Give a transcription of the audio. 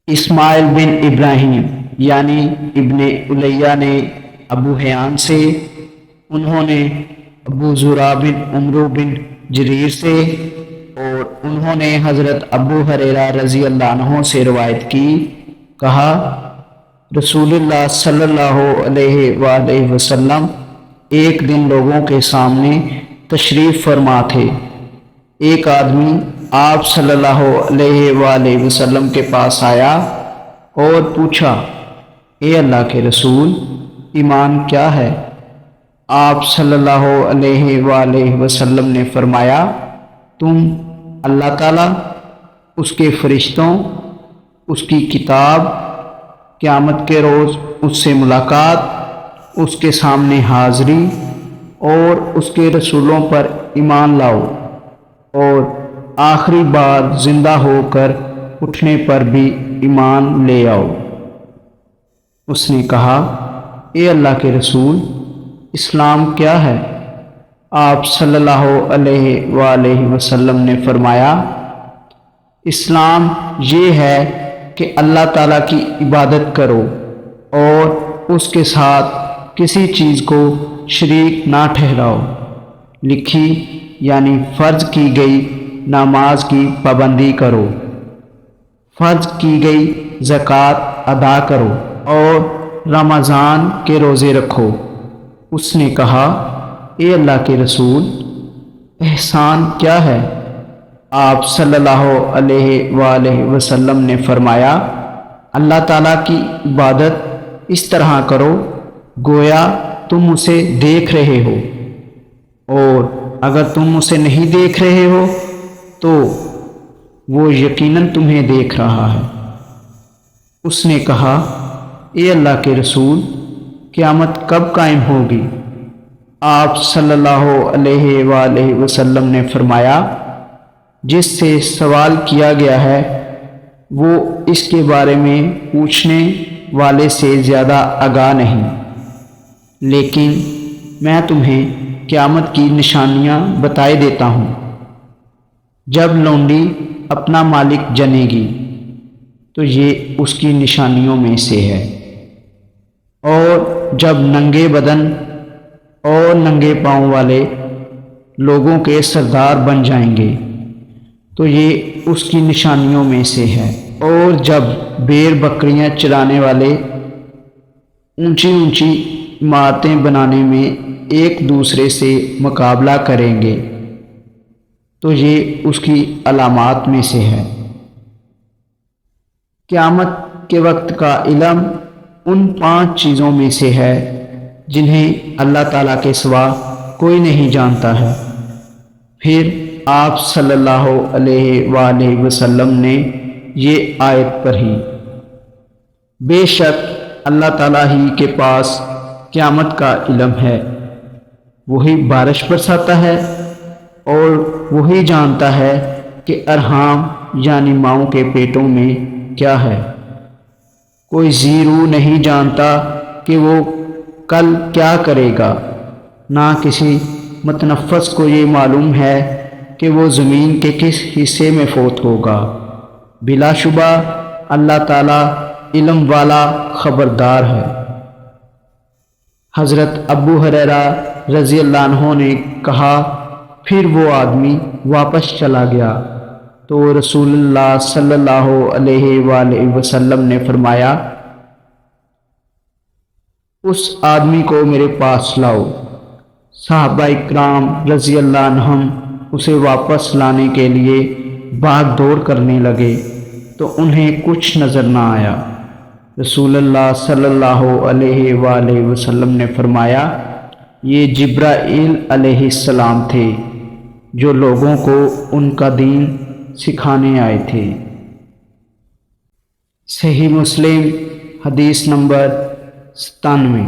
اسماعیل بن ابراہیم یعنی ابن الیہ نے ابو حیان سے، انہوں نے ابو زرع بن عمرو بن جریر سے، اور انہوں نے حضرت ابو ہریرہ رضی اللہ عنہ سے روایت کی، کہا رسول اللہ صلی اللہ علیہ وآلہ وسلم ایک دن لوگوں کے سامنے تشریف فرما تھے۔ ایک آدمی آپ صلی اللہ علیہ وآلہ وسلم کے پاس آیا اور پوچھا، اے اللہ کے رسول، ایمان کیا ہے؟ آپ صلی اللہ علیہ وآلہ وسلم نے فرمایا، تم اللہ تعالیٰ، اس کے فرشتوں، اس کی کتاب، قیامت کے روز اس سے ملاقات، اس کے سامنے حاضری اور اس کے رسولوں پر ایمان لاؤ، اور آخری بار زندہ ہو کر اٹھنے پر بھی ایمان لے آؤ۔ اس نے کہا، اے اللہ کے رسول، اسلام کیا ہے؟ آپ صلی اللہ علیہ وآلہ وسلم نے فرمایا، اسلام یہ ہے کہ اللہ تعالیٰ کی عبادت کرو اور اس کے ساتھ کسی چیز کو شریک نہ ٹھہراؤ، لکھی یعنی فرض کی گئی نماز کی پابندی کرو، فرض کی گئی زکوٰۃ ادا کرو اور رمضان کے روزے رکھو۔ اس نے کہا، اے اللہ کے رسول، احسان کیا ہے؟ آپ صلی اللہ علیہ وآلہ وسلم نے فرمایا، اللہ تعالیٰ کی عبادت اس طرح کرو گویا تم اسے دیکھ رہے ہو، اور اگر تم اسے نہیں دیکھ رہے ہو تو وہ یقیناً تمہیں دیکھ رہا ہے۔ اس نے کہا، اے اللہ کے رسول، قیامت کب قائم ہوگی؟ آپ صلی اللہ علیہ وآلہ وسلم نے فرمایا، جس سے سوال کیا گیا ہے وہ اس کے بارے میں پوچھنے والے سے زیادہ آگاہ نہیں، لیکن میں تمہیں قیامت کی نشانیاں بتائے دیتا ہوں۔ جب لونڈی اپنا مالک جنے گی تو یہ اس کی نشانیوں میں سے ہے، اور جب ننگے بدن اور ننگے پاؤں والے لوگوں کے سردار بن جائیں گے تو یہ اس کی نشانیوں میں سے ہے، اور جب بھیڑ بکریاں چرانے والے اونچی اونچی عمارتیں بنانے میں ایک دوسرے سے مقابلہ کریں گے تو یہ اس کی علامات میں سے ہے۔ قیامت کے وقت کا علم ان 5 چیزوں میں سے ہے جنہیں اللہ تعالیٰ کے سوا کوئی نہیں جانتا ہے۔ پھر آپ صلی اللہ علیہ وآلہ وسلم نے یہ آیت پڑھی، بے شک اللہ تعالیٰ ہی کے پاس قیامت کا علم ہے، وہی بارش برساتا ہے اور وہی جانتا ہے کہ ارحام یعنی ماؤں کے پیٹوں میں کیا ہے۔ کوئی ذی روح نہیں جانتا کہ وہ کل کیا کرے گا، نہ کسی متنفس کو یہ معلوم ہے کہ وہ زمین کے کس حصے میں فوت ہوگا۔ بلا شبہ اللہ تعالیٰ علم والا خبردار ہے۔ حضرت ابو ہریرہ رضی اللہ عنہ نے کہا، پھر وہ آدمی واپس چلا گیا تو رسول اللہ صلی اللہ علیہ وآلہ وسلم نے فرمایا، اس آدمی کو میرے پاس لاؤ۔ صحابہ اکرام رضی اللہ عنہم اسے واپس لانے کے لیے بھاگ دوڑ کرنے لگے تو انہیں کچھ نظر نہ آیا۔ رسول اللہ صلی اللہ علیہ وآلہ وسلم نے فرمایا، یہ جبرائیل علیہ السلام تھے جو لوگوں کو ان کا دین سکھانے آئے تھے۔ صحیح مسلم حدیث نمبر 97۔